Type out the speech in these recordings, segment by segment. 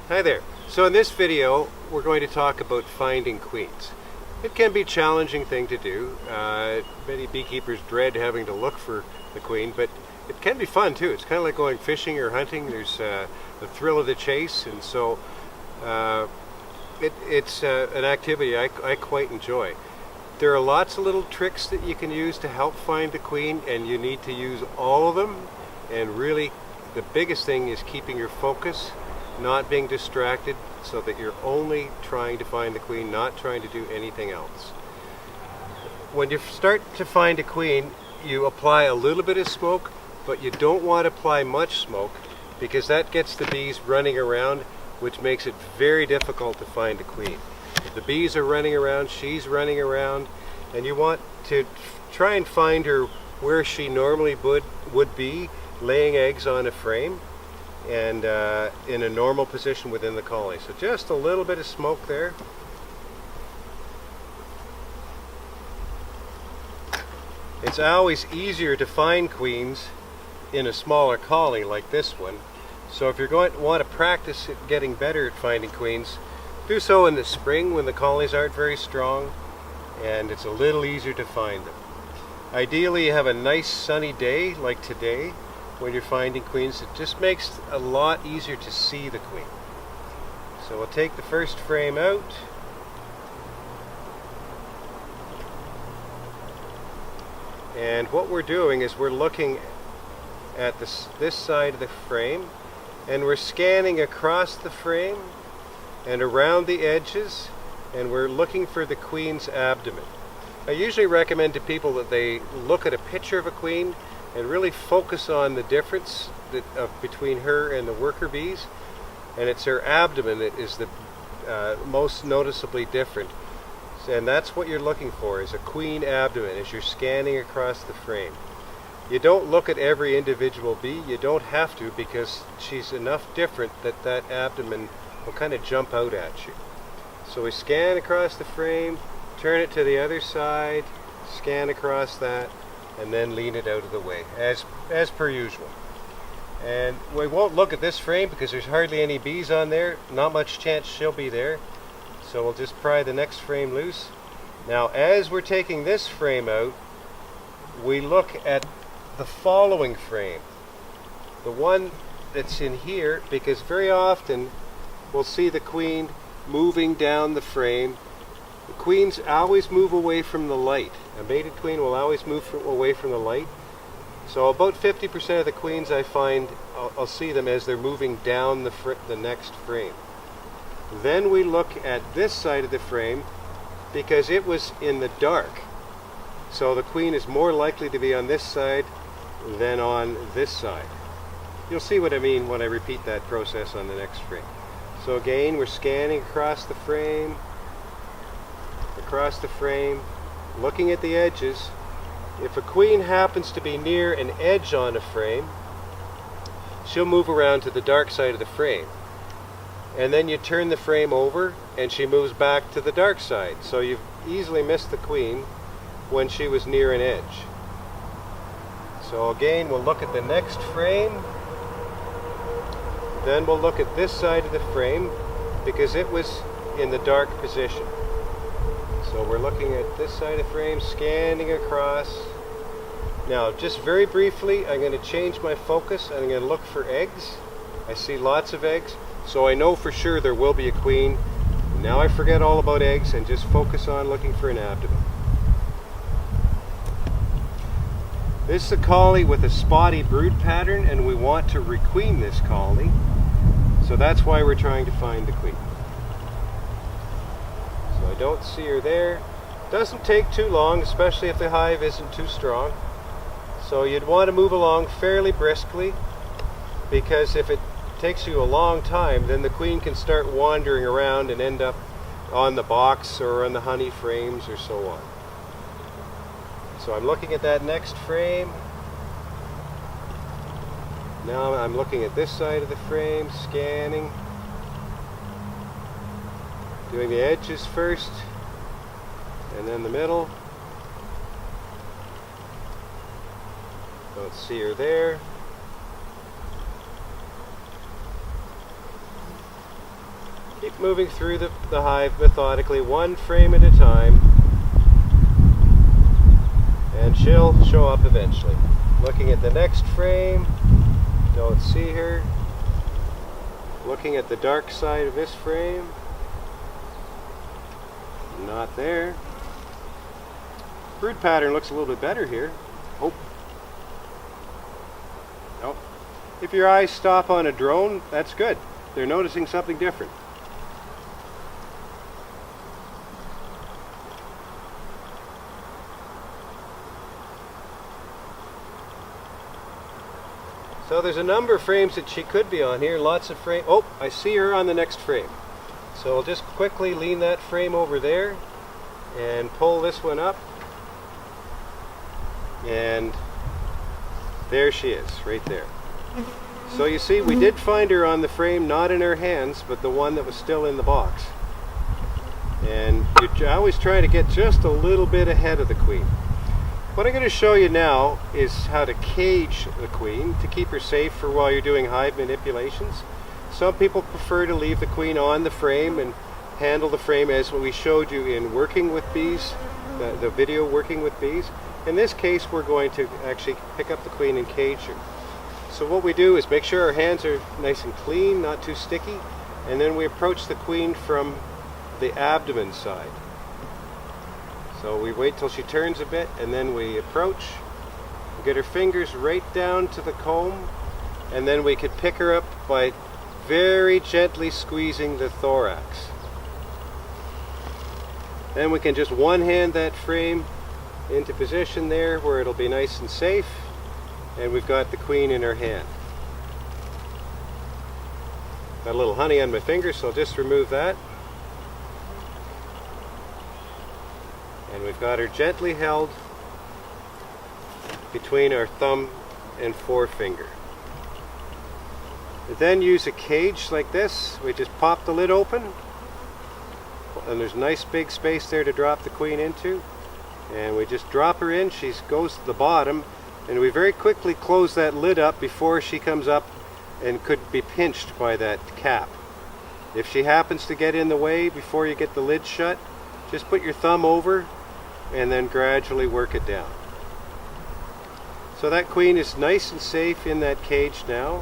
Hi there. So in this video we're going to talk about finding queens. It can be a challenging thing to do. Many beekeepers dread having to look for the queen, but it can be fun too. It's kind of like going fishing or hunting. There's the thrill of the chase, and so it's an activity I quite enjoy. There are lots of little tricks that you can use to help find the queen, and you need to use all of them. And really the biggest thing is keeping your focus, not being distracted, so that you're only trying to find the queen, not trying to do anything else. When you start to find a queen, you apply a little bit of smoke, but you don't want to apply much smoke because that gets the bees running around, which makes it very difficult to find a queen. If the bees are running around, she's running around, and you want to try and find her where she normally would be, laying eggs on a frame and in a normal position within the colony. So just a little bit of smoke there. It's always easier to find queens in a smaller colony like this one. So if you're going to want to practice getting better at finding queens, do so in the spring when the colonies aren't very strong and it's a little easier to find them. Ideally you have a nice sunny day like today. When you're finding queens, it just makes it a lot easier to see the queen. So we'll take the first frame out. And what we're doing is we're looking at this side of the frame, and we're scanning across the frame and around the edges, and we're looking for the queen's abdomen. I usually recommend to people that they look at a picture of a queen and really focus on the difference between her and the worker bees, and it's her abdomen that is the most noticeably different, and that's what you're looking for, is a queen abdomen as you're scanning across the frame. You don't look at every individual bee, you don't have to, because she's enough different that that abdomen will kind of jump out at you. So we scan across the frame, turn it to the other side, scan across that, and then lean it out of the way, as per usual. And we won't look at this frame because there's hardly any bees on there, not much chance she'll be there, so we'll just pry the next frame loose. Now as we're taking this frame out, we look at the following frame, the one that's in here, because very often we'll see the queen moving down the frame. The queens always move away from the light. A mated queen will always move away from the light. So about 50% of the queens I find, I'll see them as they're moving down the next frame. Then we look at this side of the frame because it was in the dark. So the queen is more likely to be on this side than on this side. You'll see what I mean when I repeat that process on the next frame. So again, we're scanning across the frame, looking at the edges. If a queen happens to be near an edge on a frame, she'll move around to the dark side of the frame. And then you turn the frame over and she moves back to the dark side. So you've easily missed the queen when she was near an edge. So again, we'll look at the next frame. Then we'll look at this side of the frame because it was in the dark position. So we're looking at this side of the frame, scanning across. Now, just very briefly, I'm going to change my focus and I'm going to look for eggs. I see lots of eggs, so I know for sure there will be a queen. Now I forget all about eggs and just focus on looking for an abdomen. This is a colony with a spotty brood pattern, and we want to requeen this colony. So that's why we're trying to find the queen. I don't see her there. Doesn't take too long, especially if the hive isn't too strong. So you'd want to move along fairly briskly, because if it takes you a long time, then the queen can start wandering around and end up on the box or on the honey frames or so on. So I'm looking at that next frame. Now I'm looking at this side of the frame, scanning. Doing the edges first, and then the middle. Don't see her there. Keep moving through the hive methodically, one frame at a time, and she'll show up eventually. Looking at the next frame, don't see her. Looking at the dark side of this frame, not there. Brood pattern looks a little bit better here. Oh. Nope. If your eyes stop on a drone, that's good. They're noticing something different. So there's a number of frames that she could be on here, lots of frames. Oh, I see her on the next frame. So I'll just quickly lean that frame over there and pull this one up. And there she is, right there. So you see, we did find her on the frame, not in her hands, but the one that was still in the box. And you're always trying to get just a little bit ahead of the queen. What I'm going to show you now is how to cage the queen to keep her safe for while you're doing hive manipulations. Some people prefer to leave the queen on the frame and handle the frame as we showed you in Working with Bees, the video Working with Bees. In this case, we're going to actually pick up the queen and cage her. So what we do is make sure our hands are nice and clean, not too sticky, and then we approach the queen from the abdomen side. So we wait till she turns a bit, and then we approach, we get her fingers right down to the comb, and then we could pick her up by very gently squeezing the thorax. Then we can just one-hand that frame into position there where it'll be nice and safe, and we've got the queen in her hand. Got a little honey on my finger, so I'll just remove that. And we've got her gently held between our thumb and forefinger. We then use a cage like this. We just pop the lid open, and there's a nice big space there to drop the queen into. And we just drop her in. She goes to the bottom, and we very quickly close that lid up before she comes up and could be pinched by that cap. If she happens to get in the way before you get the lid shut, just put your thumb over and then gradually work it down. So that queen is nice and safe in that cage now.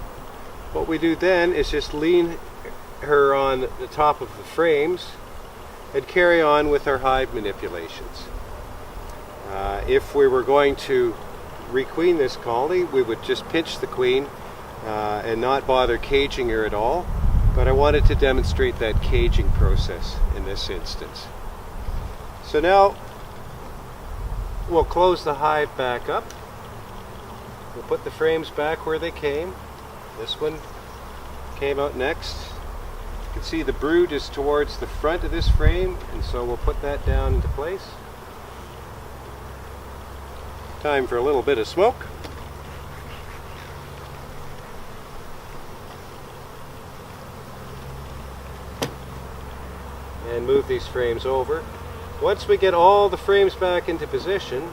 What we do then is just lean her on the top of the frames and carry on with our hive manipulations. If we were going to requeen this colony, we would just pinch the queen and not bother caging her at all. But I wanted to demonstrate that caging process in this instance. So now we'll close the hive back up. We'll put the frames back where they came. This one came out next. You can see the brood is towards the front of this frame, and so we'll put that down into place. Time for a little bit of smoke. And move these frames over. Once we get all the frames back into position,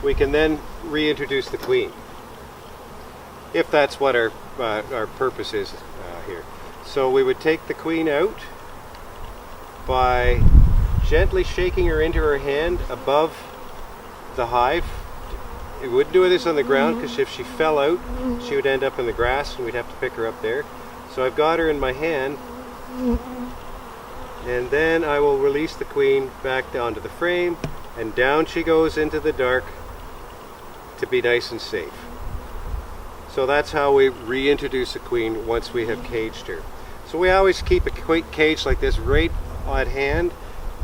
we can then reintroduce the queen, if that's what our purpose is here. So we would take the queen out by gently shaking her into her hand above the hive. We wouldn't do this on the ground, because if she fell out, she would end up in the grass and we'd have to pick her up there. So I've got her in my hand, and then I will release the queen back down to the frame, and down she goes into the dark to be nice and safe. So that's how we reintroduce a queen once we have caged her. So we always keep a cage like this right at hand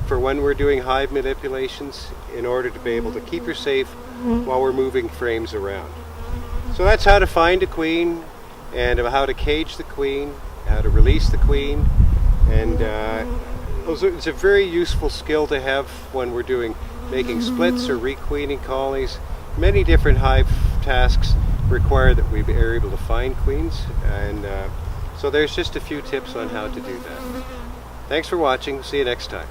for when we're doing hive manipulations, in order to be able to keep her safe while we're moving frames around. So that's how to find a queen, and how to cage the queen, how to release the queen, and it's a very useful skill to have when we're making splits or requeening colonies. Many different hive tasks require that we are able to find queens, and so there's just a few tips on how to do that. Thanks for watching. See you next time.